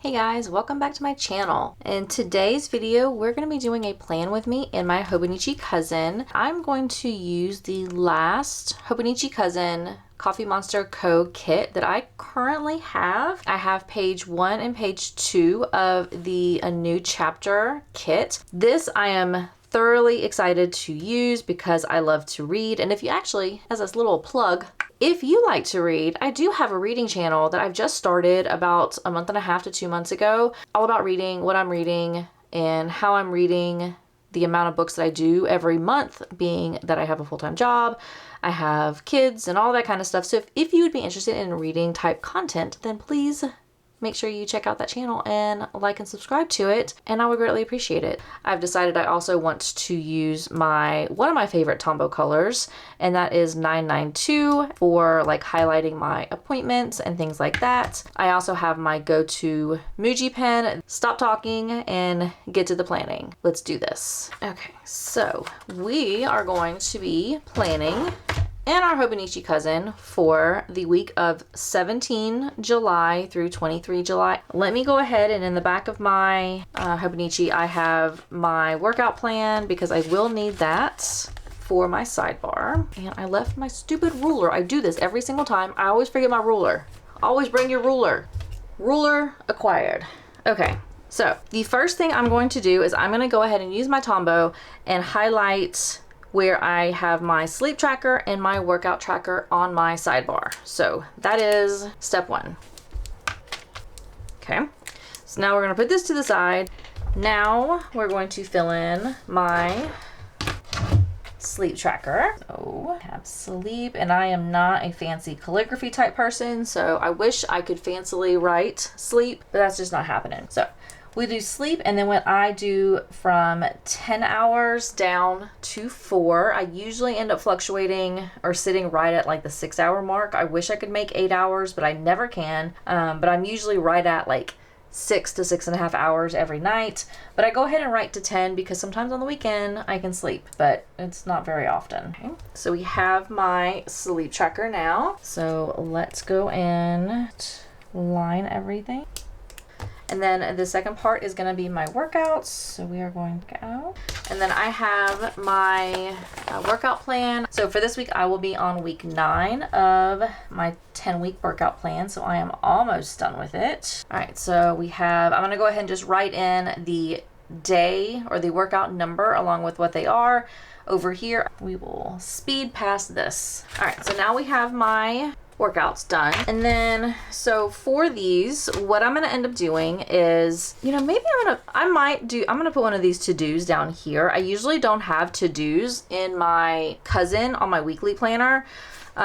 Hey guys, welcome back to my channel. In today's video, we're going to be doing a plan with me and my Hobonichi cousin. I'm going to use the last Hobonichi cousin Coffeemonsterzco kit that I currently have. I have page 1 and page 2 of the A New Chapter kit. This I am thoroughly excited to use because I love to read. And if you actually, as a little plug, if you like to read, I do have a reading channel that I've just started about a month and a half to 2 months ago, all about reading, what I'm reading, and how I'm reading, the amount of books that I do every month, being that I have a full-time job, I have kids, and all that kind of stuff. So if you would be interested in reading type content, then please make sure you check out that channel and like and subscribe to it, and I would greatly appreciate it. I've decided I also want to use one of my favorite Tombow colors, and that is 992 for like highlighting my appointments and things like that. I also have my go-to Muji pen. Stop talking and get to the planning. Let's do this. Okay, so we are going to be planning and our Hobonichi cousin for the week of 17 July through 23 July. Let me go ahead, and in the back of my Hobonichi, I have my workout plan because I will need that for my sidebar. And I left my stupid ruler. I do this every single time. I always forget my ruler. Always bring your ruler. Ruler acquired. Okay. So the first thing I'm going to do is I'm going to go ahead and use my Tombow and highlight where I have my sleep tracker and my workout tracker on my sidebar. So that is step 1. Okay, so now we're gonna put this to the side. Now we're going to fill in my sleep tracker. So I have sleep, and I am not a fancy calligraphy type person, so I wish I could fancily write sleep, but that's just not happening. So we do sleep, and then what I do from 10 hours down to 4, I usually end up fluctuating or sitting right at like the 6-hour mark. I wish I could make 8 hours, but I never can. But I'm usually right at like 6 to 6.5 hours every night. But I go ahead and write to 10 because sometimes on the weekend I can sleep, but it's not very often. Okay. So we have my sleep tracker now. So let's go and line everything. And then the second part is going to be my workouts. So we are going to go. And then I have my workout plan. So for this week, I will be on week 9 of my 10-week workout plan. So I am almost done with it. All right, so I'm going to go ahead and just write in the day or the workout number along with what they are over here. We will speed past this. All right, so now we have my workouts done. And then so for these, what I'm gonna end up doing is, maybe I'm gonna put one of these to-dos down here. I usually don't have to-dos in my cousin on my weekly planner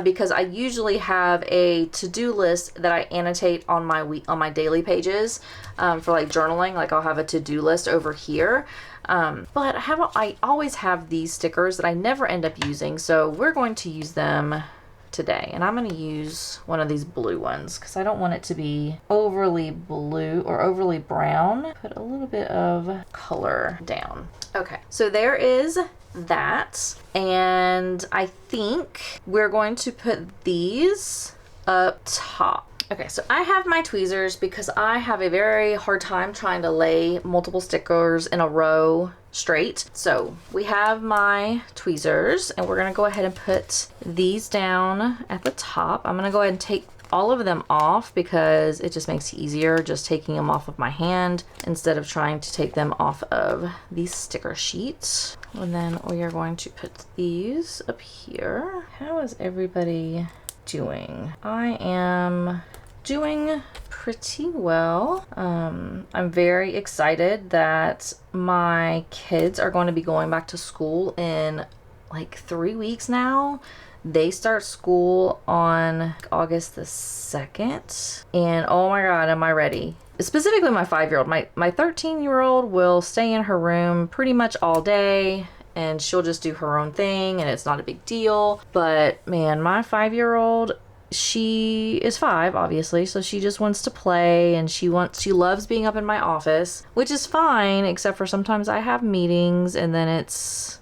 because I usually have a to-do list that I annotate on my daily pages for like journaling. Like I'll have a to-do list over here. But I always have these stickers that I never end up using, so we're going to use them today. And I'm going to use one of these blue ones because I don't want it to be overly blue or overly brown. Put a little bit of color down. Okay, so there is that. And I think we're going to put these up top. Okay, so I have my tweezers because I have a very hard time trying to lay multiple stickers in a row straight. So we have my tweezers, and we're gonna go ahead and put these down at the top. I'm gonna go ahead and take all of them off because it just makes it easier just taking them off of my hand instead of trying to take them off of these sticker sheets. And then we are going to put these up here. How is everybody doing? I am doing pretty well. I'm very excited that my kids are going to be going back to school in like 3 weeks now. They start school on August the 2nd, and oh my god, am I ready. Specifically my 5-year-old. My 13-year-old will stay in her room pretty much all day, and she'll just do her own thing, and it's not a big deal. But man, my 5-year-old, she is 5, obviously, so she just wants to play, and she loves being up in my office, which is fine, except for sometimes I have meetings, and then it's,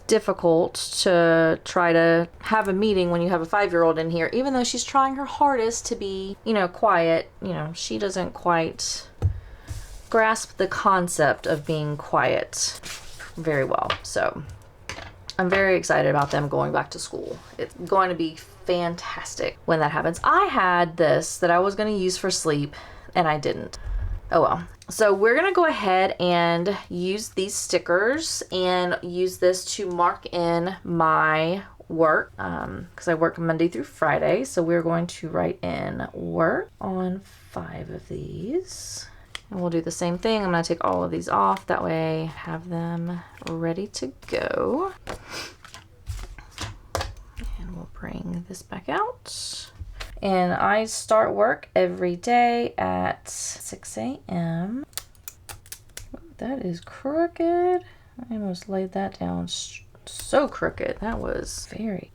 difficult to try to have a meeting when you have a 5-year-old in here, even though she's trying her hardest to be, you know, quiet. You know, she doesn't quite grasp the concept of being quiet very well. So I'm very excited about them going back to school. It's going to be fantastic when that happens. I had this that I was going to use for sleep and I didn't. Oh well. So we're going to go ahead and use these stickers and use this to mark in my work because I work Monday through Friday. So we're going to write in work on 5 of these. And we'll do the same thing. I'm going to take all of these off. That way I have them ready to go. And we'll bring this back out. And I start work every day at 6 a.m. That is crooked. I almost laid that down so crooked. That was very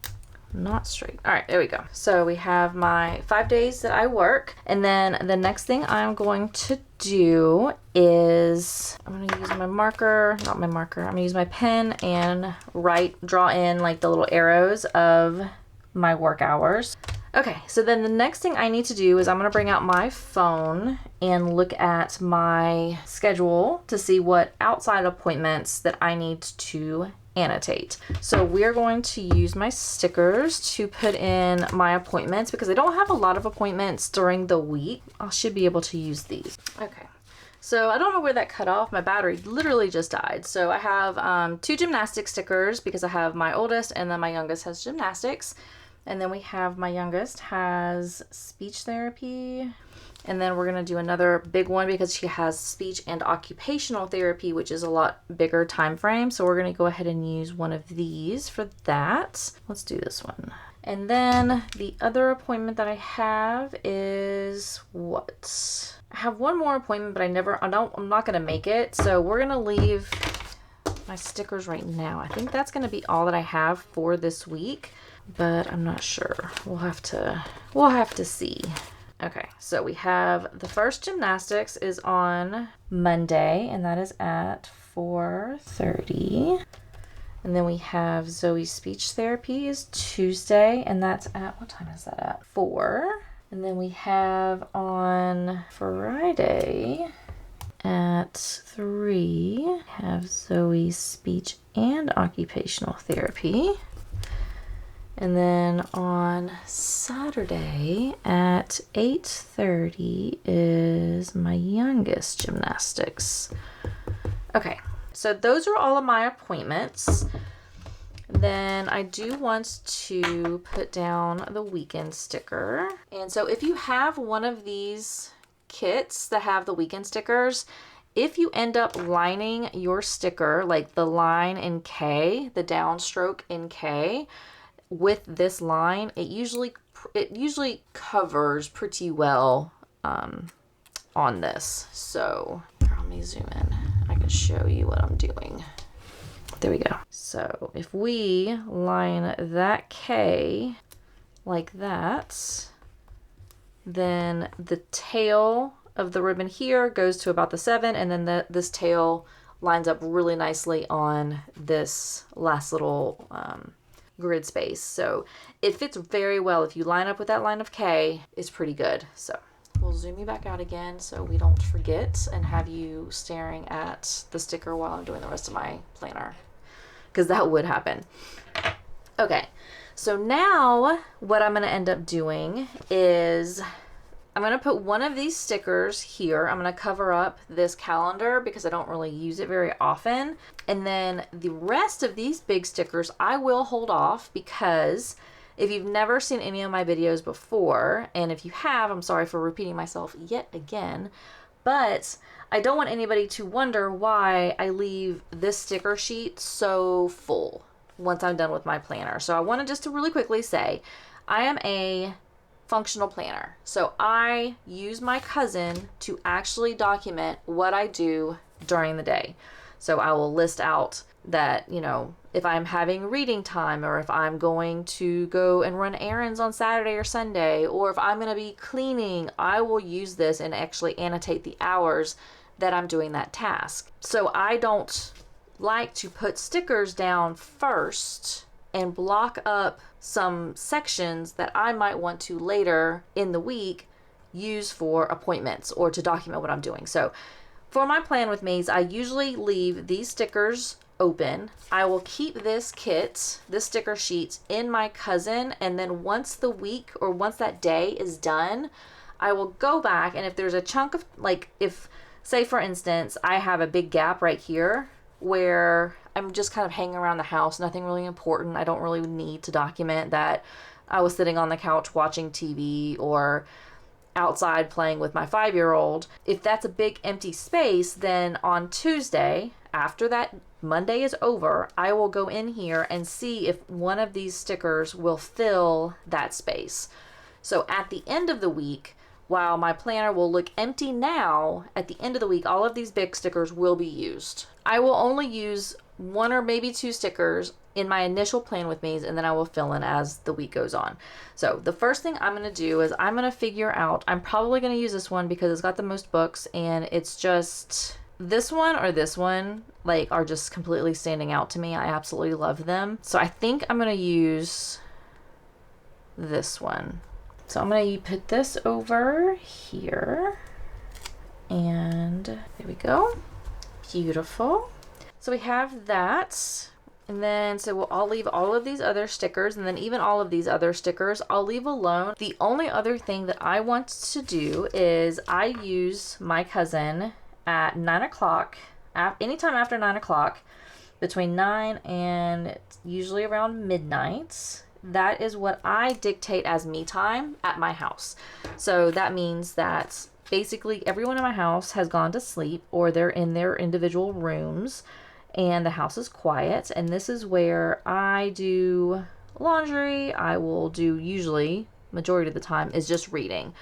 not straight. All right, there we go. So we have my 5 days that I work. And then the next thing I'm going to do is I'm going to use my marker, not my marker. I'm going to use my pen and draw in like the little arrows of my work hours. Okay, so then the next thing I need to do is I'm going to bring out my phone and look at my schedule to see what outside appointments that I need to annotate. So we're going to use my stickers to put in my appointments because I don't have a lot of appointments during the week. I should be able to use these. Okay. So I don't know where that cut off. My battery literally just died. So I have 2 gymnastics stickers because I have my oldest and then my youngest has gymnastics. And then we have my youngest has speech therapy. And then we're going to do another big one because she has speech and occupational therapy, which is a lot bigger time frame. So we're going to go ahead and use one of these for that. Let's do this one. And then the other appointment that I have is what? I have one more appointment, but I'm not going to make it. So we're going to leave my stickers right now. I think that's going to be all that I have for this week, but I'm not sure. We'll have to see. Okay, so we have the first gymnastics is on Monday, and that is at 4:30. And then we have Zoe's speech therapy is Tuesday, and that's at, what time is that at? 4. And then we have on Friday at 3, have Zoe's speech and occupational therapy. And then on Saturday at 8:30 is my youngest gymnastics. Okay, so those are all of my appointments. Then I do want to put down the weekend sticker. And so if you have one of these kits that have the weekend stickers, if you end up lining your sticker, like the line in K, the downstroke in K, with this line, it usually covers pretty well on this. So let me zoom in. I can show you what I'm doing. There we go. So if we line that K like that, then the tail of the ribbon here goes to about the 7, and then this tail lines up really nicely on this last little grid space. So it fits very well. If you line up with that line of K, it's pretty good. So we'll zoom you back out again so we don't forget and have you staring at the sticker while I'm doing the rest of my planner, because that would happen. Okay, so now what I'm going to end up doing is I'm going to put one of these stickers here. I'm going to cover up this calendar because I don't really use it very often. And then the rest of these big stickers I will hold off, because if you've never seen any of my videos before, and if you have, I'm sorry for repeating myself yet again, but I don't want anybody to wonder why I leave this sticker sheet so full once I'm done with my planner. So I wanted just to really quickly say, I am a functional planner. So I use my cousin to actually document what I do during the day. So I will list out that, you know, if I'm having reading time, or if I'm going to go and run errands on Saturday or Sunday, or if I'm going to be cleaning, I will use this and actually annotate the hours that I'm doing that task. So I don't like to put stickers down first and block up some sections that I might want to later in the week use for appointments or to document what I'm doing. So for my plan with me's, I usually leave these stickers open. I will keep this kit, this sticker sheet, in my cousin, and then once the week or once that day is done, I will go back, and if there's a chunk of, like, if, say for instance, I have a big gap right here where I'm just kind of hanging around the house, nothing really important, I don't really need to document that I was sitting on the couch watching TV or outside playing with my 5-year-old. If that's a big empty space, then on Tuesday, after that Monday is over, I will go in here and see if one of these stickers will fill that space. So at the end of the week, while my planner will look empty now, at the end of the week, all of these big stickers will be used. I will only use 1 or maybe 2 stickers in my initial plan with me's, and then I will fill in as the week goes on. So the first thing I'm going to do is I'm going to figure out, I'm probably going to use this one because it's got the most books, and it's just this one or this one, like, are just completely standing out to me. I absolutely love them. So I think I'm going to use this one. So I'm going to put this over here, and there we go. Beautiful. So we have that, and then so I'll leave all of these other stickers, and then even all of these other stickers I'll leave alone. The only other thing that I want to do is I use my cousin at 9 o'clock, anytime after 9 o'clock, between 9 and usually around midnight. That is what I dictate as me time at my house. So that means that basically everyone in my house has gone to sleep or they're in their individual rooms and the house is quiet. And this is where I do laundry. I will do, usually, majority of the time, is just reading.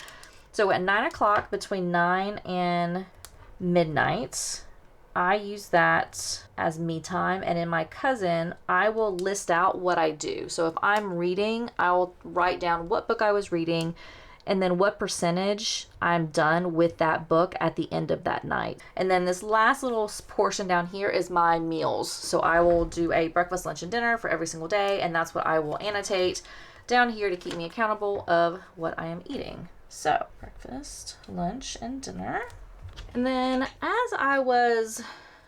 So at 9 o'clock, between 9 and midnight, I use that as me time, and in my cousin, I will list out what I do. So if I'm reading, I'll write down what book I was reading and then what percentage I'm done with that book at the end of that night. And then this last little portion down here is my meals. So I will do a breakfast, lunch, and dinner for every single day, and that's what I will annotate down here to keep me accountable of what I am eating. So breakfast, lunch, and dinner. And then as I was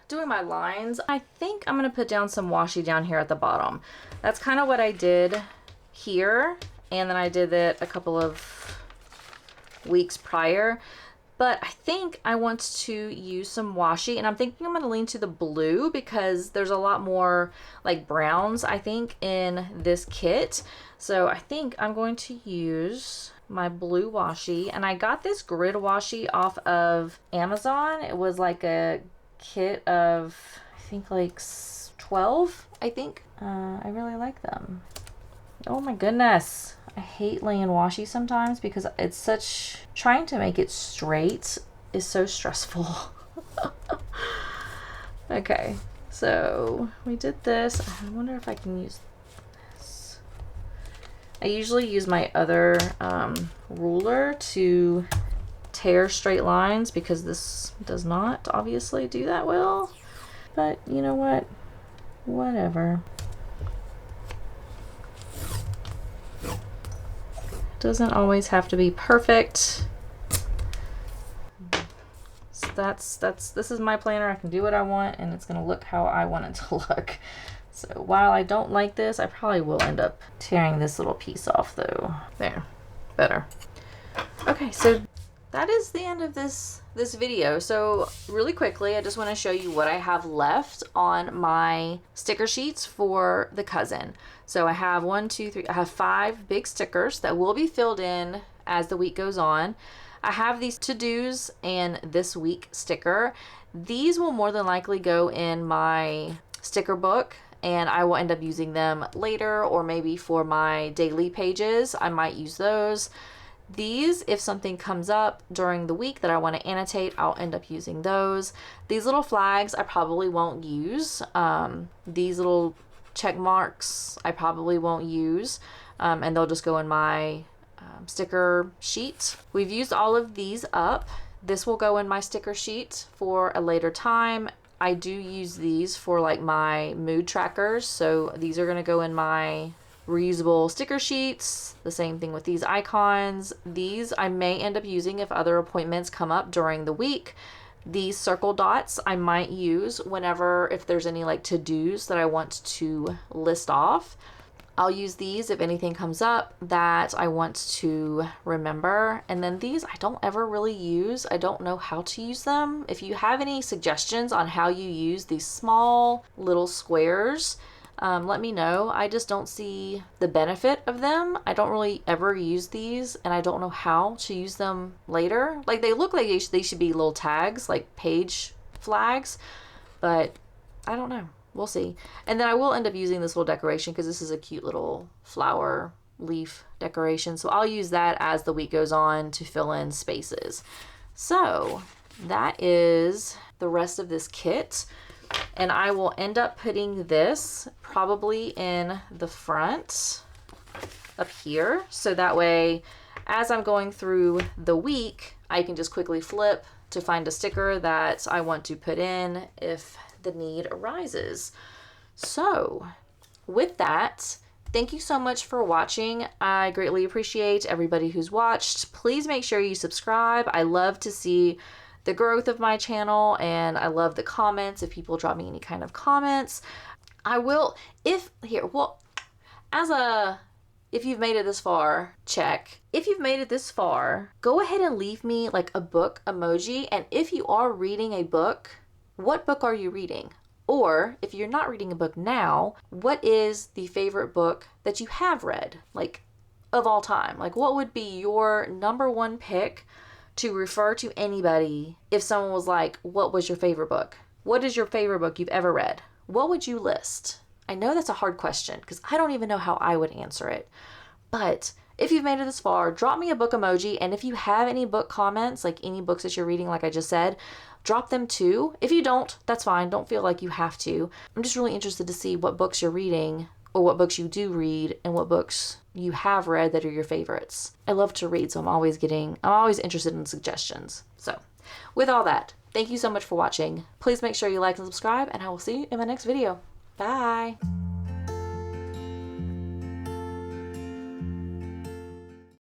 doing my lines, I think I'm going to put down some washi down here at the bottom. That's kind of what I did here, and then I did it a couple of weeks prior. But I think I want to use some washi, and I'm thinking I'm going to lean to the blue because there's a lot more like browns, I think, in this kit. So I think I'm going to use my blue washi, and I got this grid washi off of Amazon. It was like a kit of, I think, like 12, I think. I really like them. Oh my goodness. I hate laying washi sometimes because it's such, trying to make it straight is so stressful. Okay, so we did this. I wonder if I can use this. I usually use my other ruler to tear straight lines because this does not obviously do that well. But you know what? Whatever. Doesn't always have to be perfect. So this is my planner. I can do what I want and it's gonna look how I want it to look. So while I don't like this, I probably will end up tearing this little piece off though. There, better. Okay, so that is the end of this video. So really quickly, I just want to show you what I have left on my sticker sheets for the cousin. So I have 1, 2, 3, I have 5 big stickers that will be filled in as the week goes on. I have these to-dos and this week sticker. These will more than likely go in my sticker book, and I will end up using them later, or maybe for my daily pages, I might use those. These, if something comes up during the week that I want to annotate, I'll end up using those. These little flags I probably won't use. These little check marks I probably won't use, and they'll just go in my sticker sheet. We've used all of these up. This will go in my sticker sheet for a later time. I do use these for like my mood trackers. So these are going to go in my reusable sticker sheets. The same thing with these icons. These I may end up using if other appointments come up during the week. These circle dots I might use whenever, if there's any like to-dos that I want to list off. I'll use these if anything comes up that I want to remember. And then these I don't ever really use. I don't know how to use them. If you have any suggestions on how you use these small little squares, let me know. I just don't see the benefit of them. I don't really ever use these, and I don't know how to use them later. Like, they look like they should be little tags, like page flags, but I don't know. We'll see. And then I will end up using this little decoration because this is a cute little flower leaf decoration. So I'll use that as the week goes on to fill in spaces. So that is the rest of this kit. And I will end up putting this probably in the front up here. So that way, as I'm going through the week, I can just quickly flip to find a sticker that I want to put in if the need arises. So with that, thank you so much for watching. I greatly appreciate everybody who's watched. Please make sure you subscribe. I love to see the growth of my channel, and I love the comments. If people drop me any kind of comments, I will, if you've made it this far, check. If you've made it this far, go ahead and leave me like a book emoji. And if you are reading a book, what book are you reading? Or if you're not reading a book now, what is the favorite book that you have read, like of all time? Like, what would be your number one pick to refer to anybody if someone was like, what was your favorite book? What is your favorite book you've ever read? What would you list? I know that's a hard question because I don't even know how I would answer it. But if you've made it this far, drop me a book emoji. And if you have any book comments, like any books that you're reading, like I just said, drop them too. If you don't, that's fine. Don't feel like you have to. I'm just really interested to see what books you're reading, or what books you do read, and what books you have read that are your favorites. I love to read, so I'm always interested in suggestions. So with all that, thank you so much for watching. Please make sure you like and subscribe, and I will see you in my next video. Bye.